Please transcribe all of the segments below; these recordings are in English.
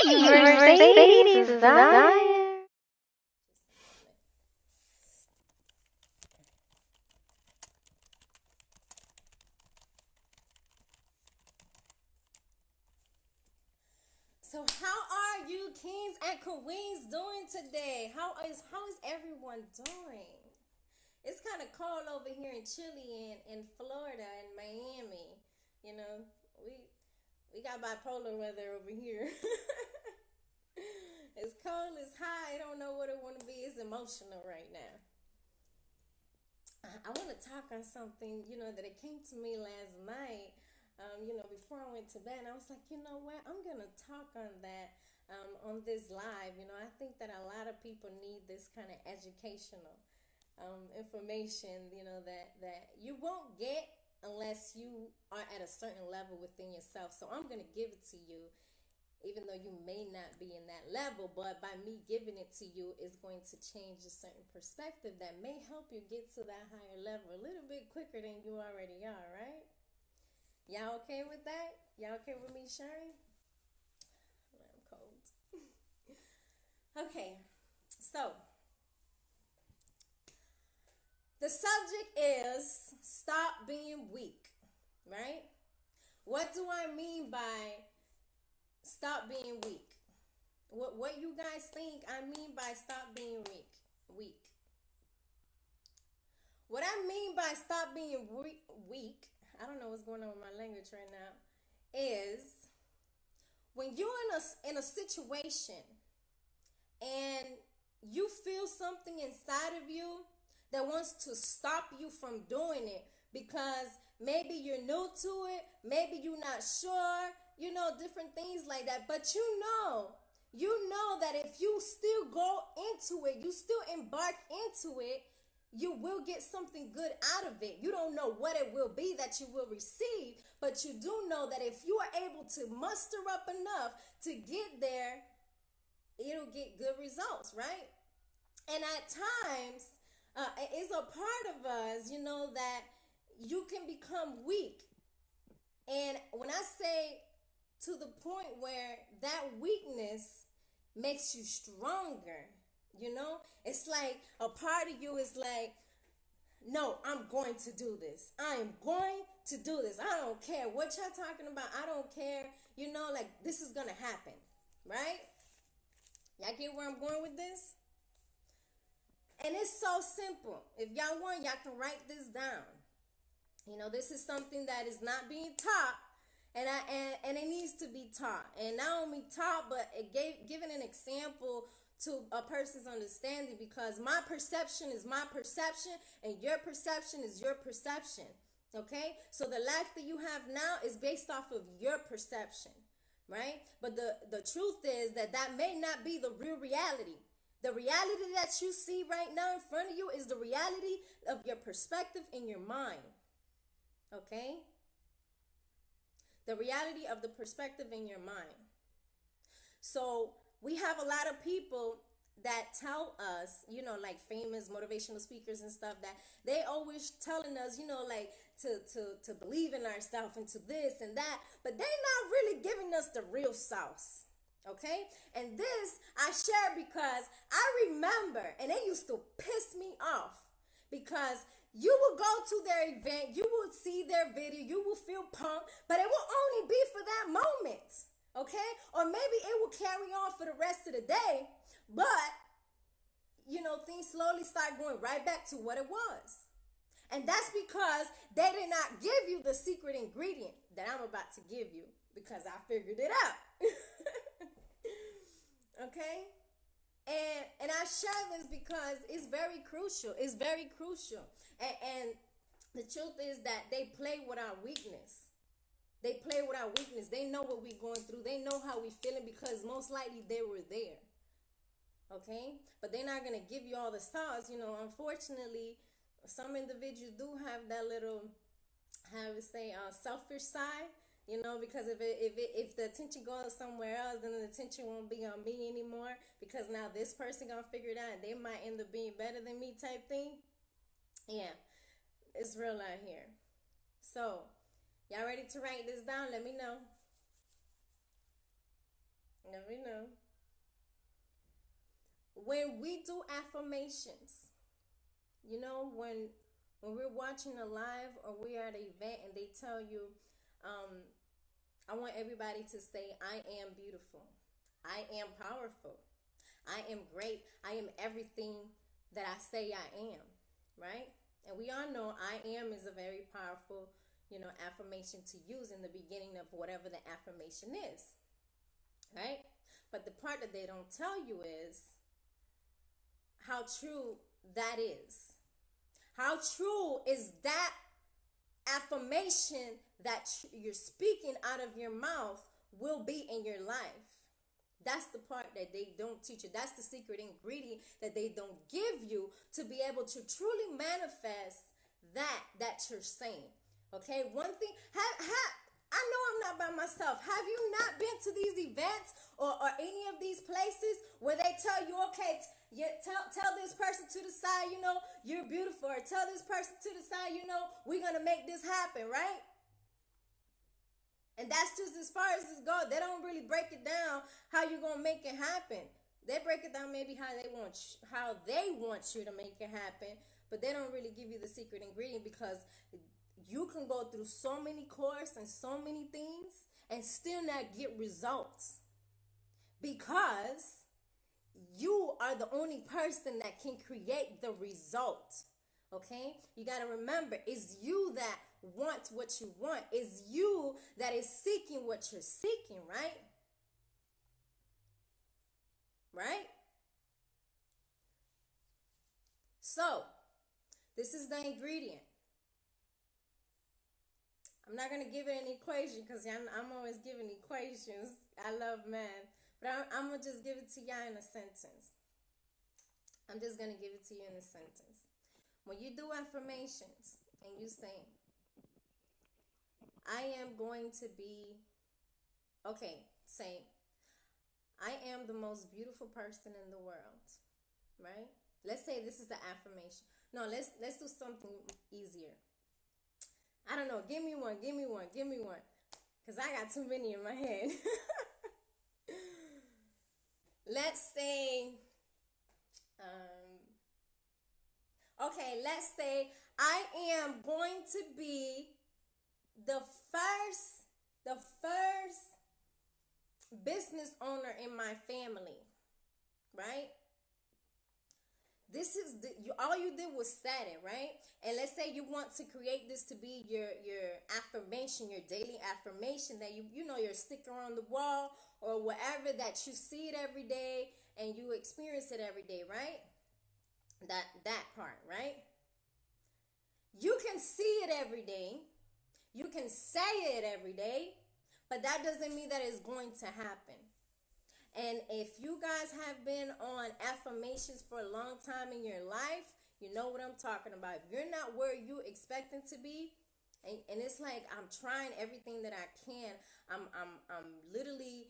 Mercedes desire. So how are you kings and queens doing today? How is everyone doing? It's kind of cold over here in Chile and in Florida and Miami. You know, we we got bipolar weather over here. It's cold, it's hot. I don't know what it want to be. It's emotional right now. I want to talk on something, that it came to me last night, before I went to bed. And I was like, you know what? I'm going to talk on that on this live. I think that a lot of people need this kind of educational information, that you won't get unless you are at a certain level within yourself. So I'm going to give it to you even though you may not be in that level, but by me giving it to you is going to change a certain perspective that may help you get to that higher level a little bit quicker than you already are, right? Y'all okay with that? Y'all okay with me sharing? I'm cold. Okay, so the subject is stop being weak, right? What do I mean by stop being weak? What you guys think I mean by stop being weak? Weak. What I mean by stop being weak, I don't know what's going on with my language right now, is when you're in a situation and you feel something inside of you that wants to stop you from doing it because maybe you're new to it, maybe you're not sure, different things like that. But you know that if you still go into it, you still embark into it, you will get something good out of it. You don't know what it will be that you will receive, but you do know that if you are able to muster up enough to get there, it'll get good results, right? And at times, it's a part of us, that you can become weak. And when I say to the point where that weakness makes you stronger, it's like a part of you is like, no, I'm going to do this. I am going to do this. I don't care what y'all talking about. I don't care, like this is going to happen, right? Y'all get where I'm going with this? And it's so simple. If y'all want, y'all can write this down. This is something that is not being taught, and it needs to be taught. And not only taught, but giving an example to a person's understanding, because my perception is my perception and your perception is your perception. Okay? So the life that you have now is based off of your perception, right? But the truth is that may not be the real reality. The reality that you see right now in front of you is the reality of your perspective in your mind. Okay? The reality of the perspective in your mind. So we have a lot of people that tell us, like famous motivational speakers and stuff, that they always telling us, like to believe in ourselves and to this and that, but they're not really giving us the real sauce. Okay? And this I share because I remember, and it used to piss me off, because you will go to their event, you will see their video, you will feel pumped, but it will only be for that moment. Okay? Or maybe it will carry on for the rest of the day, but things slowly start going right back to what it was. And that's because they did not give you the secret ingredient that I'm about to give you, because I figured it out. Okay? And I share this because it's very crucial. It's very crucial. And the truth is that they play with our weakness. They play with our weakness. They know what we're going through. They know how we're feeling because most likely they were there. Okay? But they're not going to give you all the stars. Unfortunately, some individuals do have that little, how to say, selfish side. Because if the attention goes somewhere else, then the attention won't be on me anymore, because now this person gonna figure it out and they might end up being better than me type thing. Yeah, it's real out here. So, y'all ready to write this down? Let me know. never know. When we do affirmations, when we're watching a live or we're at an event and they tell you, I want everybody to say, I am beautiful. I am powerful. I am great. I am everything that I say I am, right? And we all know I am is a very powerful, affirmation to use in the beginning of whatever the affirmation is, right? But the part that they don't tell you is how true that is. How true is that affirmation that you're speaking out of your mouth will be in your life? That's the part that they don't teach you. That's the secret ingredient that they don't give you to be able to truly manifest that you're saying. Okay, one thing, I know I'm not by myself. Have you not been to these events or any of these places where they tell you, okay, tell this person to the side, you're beautiful, or tell this person to the side, we're going to make this happen, right? And that's just as far as this goes. They don't really break it down how you're going to make it happen. They break it down maybe how they want you to make it happen, but they don't really give you the secret ingredient, because you can go through so many courses and so many things and still not get results, because you are the only person that can create the result. Okay? You got to remember, it's you that wants what you want. It's you that is seeking what you're seeking, right? Right? So, this is the ingredient. I'm not going to give it an equation, because I'm always giving equations. I love math. But I'm going to just give it to y'all in a sentence. I'm just going to give it to you in a sentence. When you do affirmations and you say, I am going to be, say, I am the most beautiful person in the world, right? Let's say this is the affirmation. No, let's do something easier. I don't know. Give me one. Because I got too many in my head. Let's say, let's say I am going to be the first business owner in my family, right? This is all you did was set it, right? And let's say you want to create this to be your affirmation, your daily affirmation that your sticker on the wall or whatever, that you see it every day and you experience it every day, right? That part, right? You can see it every day. You can say it every day, but that doesn't mean that it's going to happen. And if you guys have been on affirmations for a long time in your life, you know what I'm talking about. If you're not where you expecting to be, and it's like I'm trying everything that I can. I'm literally,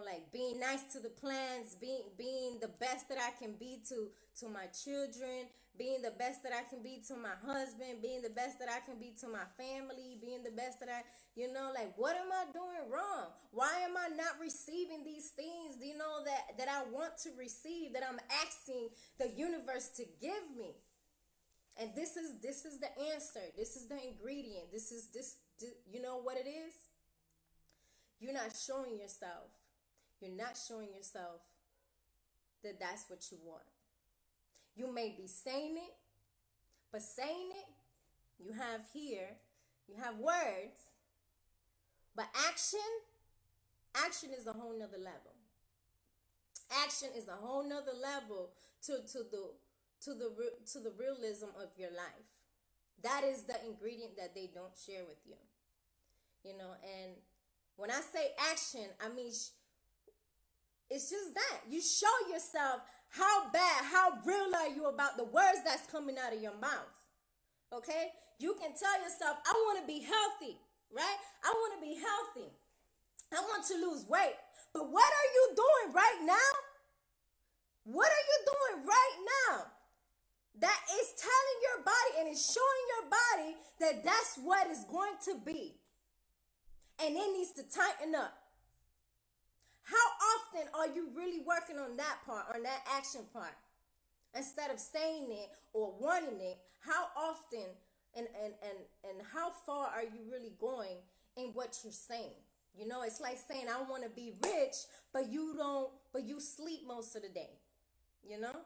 like being nice to the plants, being the best that I can be to my children, being the best that I can be to my husband, being the best that I can be to my family, being the best that like, what am I doing wrong? Why am I not receiving these things, that I want to receive, that I'm asking the universe to give me? And this is the answer. This is the ingredient. You know what it is? You're not showing yourself. You're not showing yourself that that's what you want. You may be saying it, but saying it, you have words, but action is a whole nother level. Action is a whole nother level to the realism of your life. That is the ingredient that they don't share with you. And when I say action, I mean, it's just that. You show yourself how real are you about the words that's coming out of your mouth. Okay? You can tell yourself, I want to be healthy, right? I want to be healthy. I want to lose weight. But what are you doing right now? What are you doing right now? That is telling your body and it's showing your body that that's what it's going to be. And it needs to tighten up. How often are you really working on that part, on that action part? Instead of saying it or wanting it, how often and how far are you really going in what you're saying? You know, it's like saying I want to be rich, but you sleep most of the day. You know?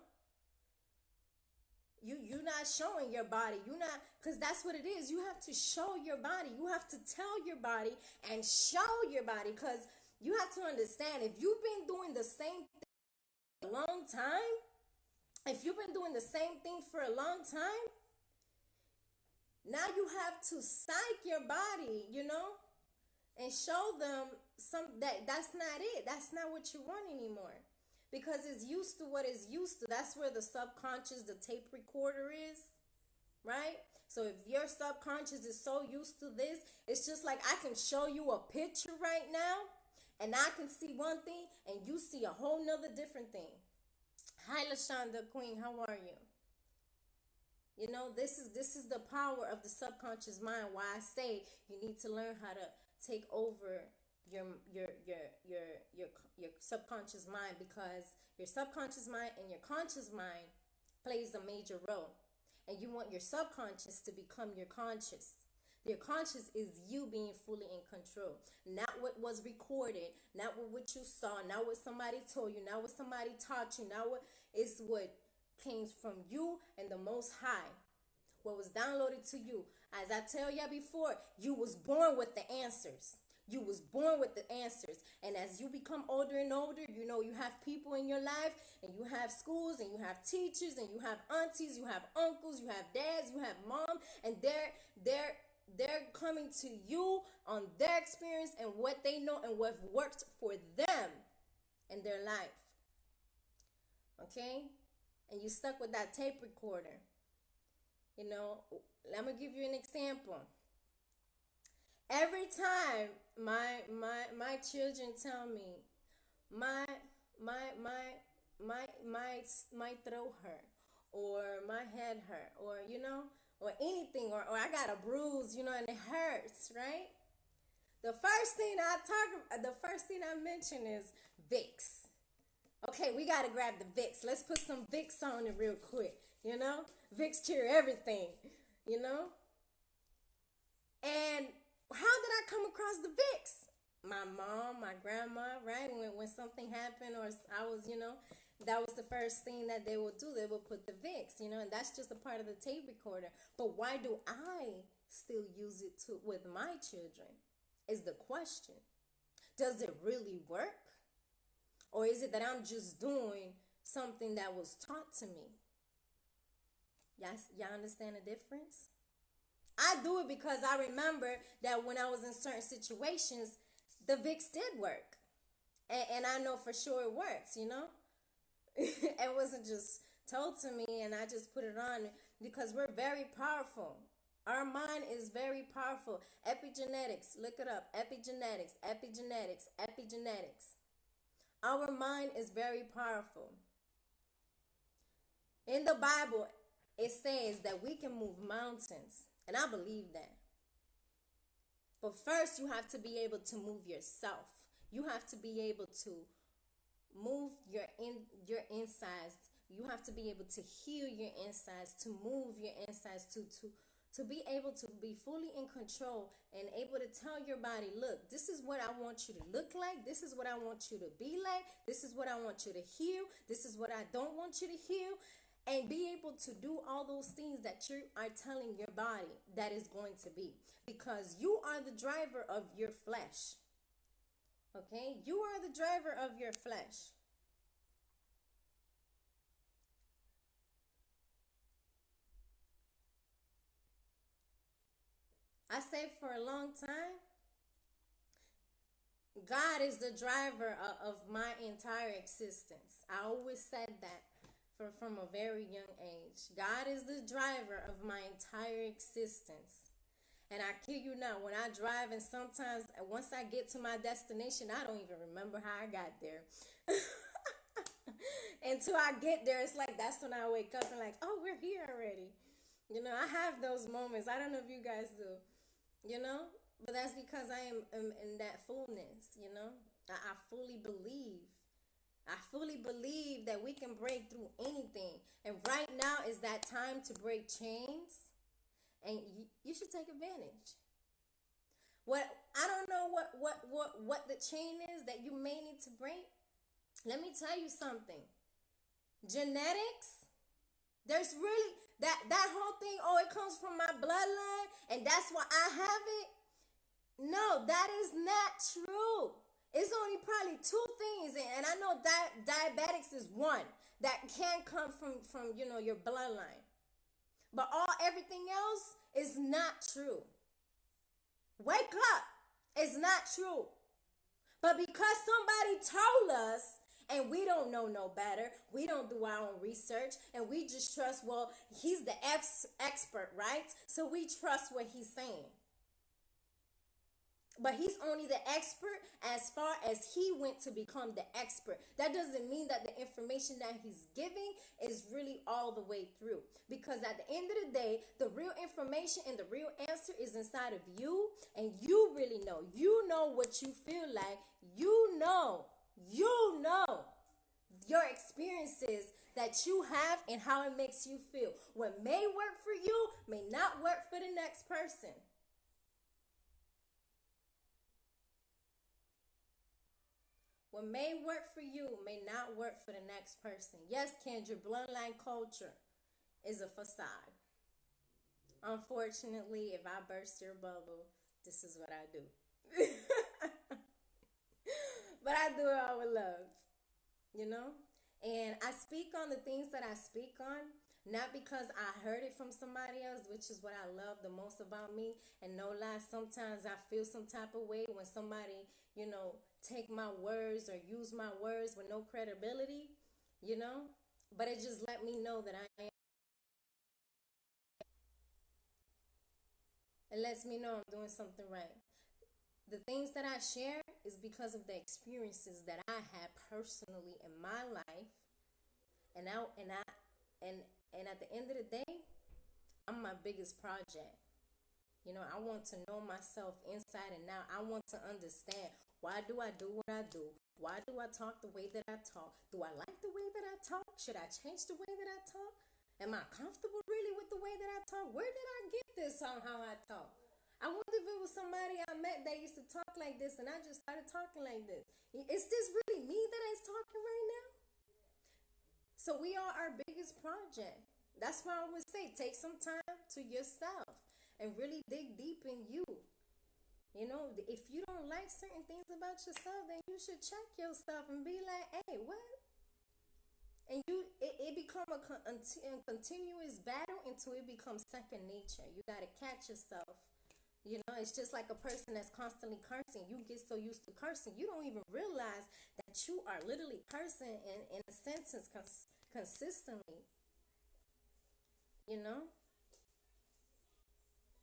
You're not showing your body. You're not, because that's what it is. You have to show your body. You have to tell your body and show your body, because you have to understand, if you've been doing the same thing for a long time, if you've been doing the same thing for a long time, now you have to psych your body, you know, and show them that's not it. That's not what you want anymore. Because it's used to what it's used to. That's where the subconscious, the tape recorder is, right? So if your subconscious is so used to this, it's just like I can show you a picture right now, and I can see one thing, and you see a whole nother different thing. Hi, LaShonda Queen, how are you? You know, this is the power of the subconscious mind. Why I say you need to learn how to take over your your your your your subconscious mind, because your subconscious mind and your conscious mind plays a major role, and you want your subconscious to become your conscious. Your conscious is you being fully in control, not what was recorded, not what you saw, not what somebody told you, not what somebody taught you, not what is what came from you and the Most High, what was downloaded to you. As I tell you before, you was born with the answers. You was born with the answers. And as you become older and older, you know, you have people in your life, and you have schools, and you have teachers, and you have aunties, you have uncles, you have dads, you have mom, and they're coming to you on their experience and what they know and what worked for them in their life. Okay? And you stuck with that tape recorder. You know, let me give you an example. Every time my children tell me my my throat hurt, or my head hurt, or you know, or anything, or I got a bruise, you know, and it hurts, right? The first thing I mention is Vicks. Okay, we gotta grab the Vicks. Let's put some Vicks on it real quick. You know, Vicks cure everything. You know, and how did I come across the Vicks? My mom, my grandma, right? When something happened, or I was, you know, that was the first thing that they would do. They would put the Vicks, you know, and that's just a part of the tape recorder. But why do I still use it with my children? Is the question. Does it really work? Or is it that I'm just doing something that was taught to me? Y'all understand the difference? I do it because I remember that when I was in certain situations, the Vicks did work. And I know for sure it works, you know? It wasn't just told to me and I just put it on, because we're very powerful. Our mind is very powerful. Epigenetics, look it up. Epigenetics, epigenetics, epigenetics. Our mind is very powerful. In the Bible, it says that we can move mountains. And I believe that. But first, you have to be able to move yourself. You have to be able to move your insides. You have to be able to heal your insides, to move your insides, to be able to be fully in control and able to tell your body, look, this is what I want you to look like. This is what I want you to be like. This is what I want you to heal. This is what I don't want you to heal. And be able to do all those things that you are telling your body that is going to be. Because you are the driver of your flesh. Okay? You are the driver of your flesh. I say for a long time, God is the driver of my entire existence. I always said that from a very young age. God is the driver of my entire existence. And I kid you not, when I drive, and sometimes once I get to my destination, I don't even remember how I got there. Until I get there, it's like that's when I wake up and like, oh, we're here already. You know, I have those moments. I don't know if you guys do. You know, but that's because I am in that fullness. You know, I fully believe. I fully believe that we can break through anything. And right now is that time to break chains. And you should take advantage. What I don't know what the chain is that you may need to break. Let me tell you something. Genetics, there's really that whole thing, oh, it comes from my bloodline and that's why I have it. No, that is not true. It's only probably two things, and I know that diabetics is one that can come from your bloodline. But everything else is not true. Wake up. It's not true. But because somebody told us and we don't know no better, we don't do our own research, and we just trust, well, he's the expert, right? So we trust what he's saying. But he's only the expert as far as he went to become the expert. That doesn't mean that the information that he's giving is really all the way through. Because at the end of the day, the real information and the real answer is inside of you. And you really know. You know what you feel like. You know your experiences that you have and how it makes you feel. What may work for you may not work for the next person. What may work for you may not work for the next person. Yes, Kendra, bloodline culture is a facade. Unfortunately, if I burst your bubble, this is what I do. But I do it all with love, And I speak on the things that I speak on, not because I heard it from somebody else, which is what I love the most about me. And no lie, sometimes I feel some type of way when somebody, take my words or use my words with no credibility, But it just let me know that it lets me know I'm doing something right. The things that I share is because of the experiences that I had personally in my life. And at the end of the day, I'm my biggest project. I want to know myself inside and out. I want to understand, why do I do what I do? Why do I talk the way that I talk? Do I like the way that I talk? Should I change the way that I talk? Am I comfortable really with the way that I talk? Where did I get this on how I talk? I wonder if it was somebody I met that used to talk like this and I just started talking like this. Is this really me that is talking right now? So we are our biggest project. That's why I would say take some time to yourself and really dig deep in you. If you don't like certain things about yourself, then you should check yourself and be like, hey, what? And it become a continuous battle until it becomes second nature. You got to catch yourself. It's just like a person that's constantly cursing. You get so used to cursing, you don't even realize that you are literally cursing in a sentence consistently.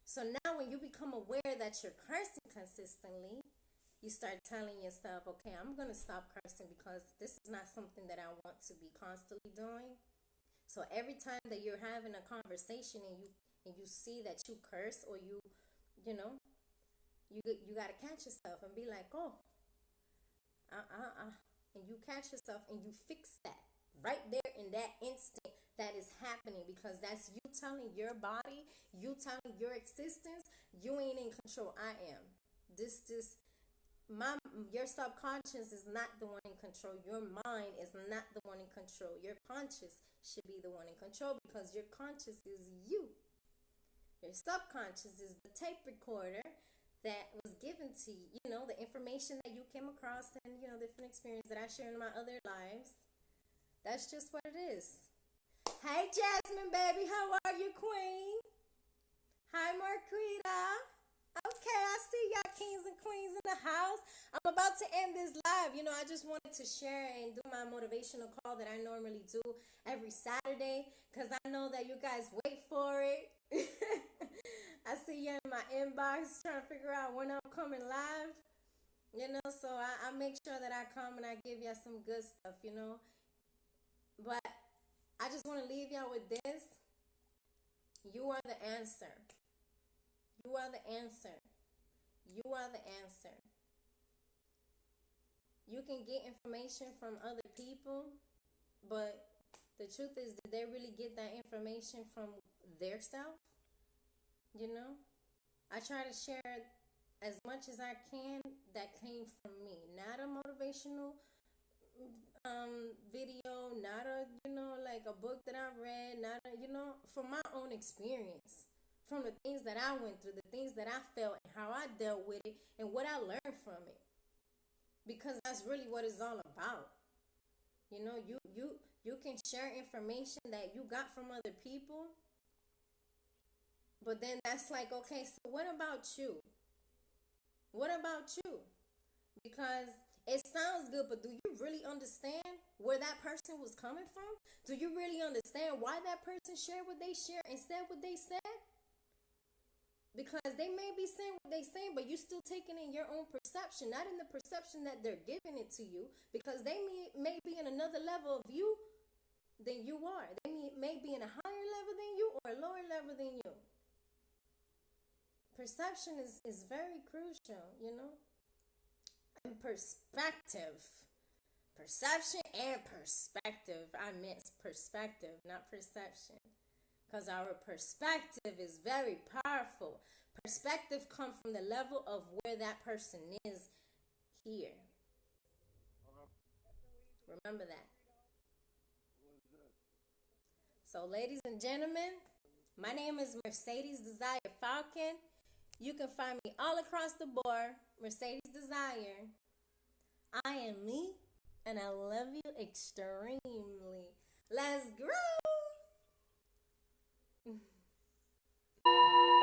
So now when you become aware that you're cursing consistently, you start telling yourself, okay, I'm going to stop cursing because this is not something that I want to be constantly doing. So every time that you're having a conversation and you see that you curse or you got to catch yourself and be like, oh, and you catch yourself and you fix that right there in that instant that is happening, because that's you telling your body, you telling your existence, you ain't in control. I am. Your subconscious is not the one in control. Your mind is not the one in control. Your conscious should be the one in control, because your conscious is you. Your subconscious is the tape recorder that was given to you, the information that you came across and, different experiences that I share in my other lives. That's just what it is. Hey, Jasmine, baby. How are you, queen? Hi, Marquita. Okay, I see y'all kings and queens in the house. I'm about to end this live. I just wanted to share and do my motivational call that I normally do every Saturday, because I know that you guys wait for it. I see you in my inbox trying to figure out when I'm coming live. So I make sure that I come and I give y'all some good stuff, But I just want to leave y'all with this. You are the answer. You are the answer. You are the answer. You can get information from other people, but the truth is, did they really get that information from their self? You know? I try to share as much as I can that came from me. Not a motivational video, not a, like a book that I read, not a, from my own experience, from the things that I went through, the things that I felt, and how I dealt with it, and what I learned from it. Because that's really what it's all about. You can share information that you got from other people, but then that's like, okay, so what about you? What about you? Because it sounds good, but do you really understand where that person was coming from? Do you really understand why that person shared what they shared and said what they said? Because they may be saying what they're saying, but you still taking in your own perception, not in the perception that they're giving it to you, because they may be in another level of you than you are. They may be in a higher level than you or a lower level than you. Perception is very crucial, and perspective. Perception and perspective. I meant perspective, not perception. Because our perspective is very powerful. Perspective comes from the level of where that person is here. Remember that. So, ladies and gentlemen, my name is Mercedes Desire Falcon. You can find me all across the board, Mercedes Desire. I am me, and I love you extremely. Let's grow!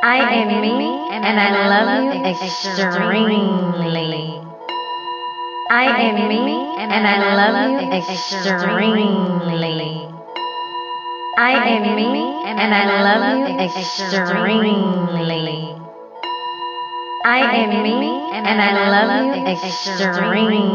I am me, and I love you extremely. I am me, and I love you extremely. I am me, and I love you extremely. I am me, and I love you extremely.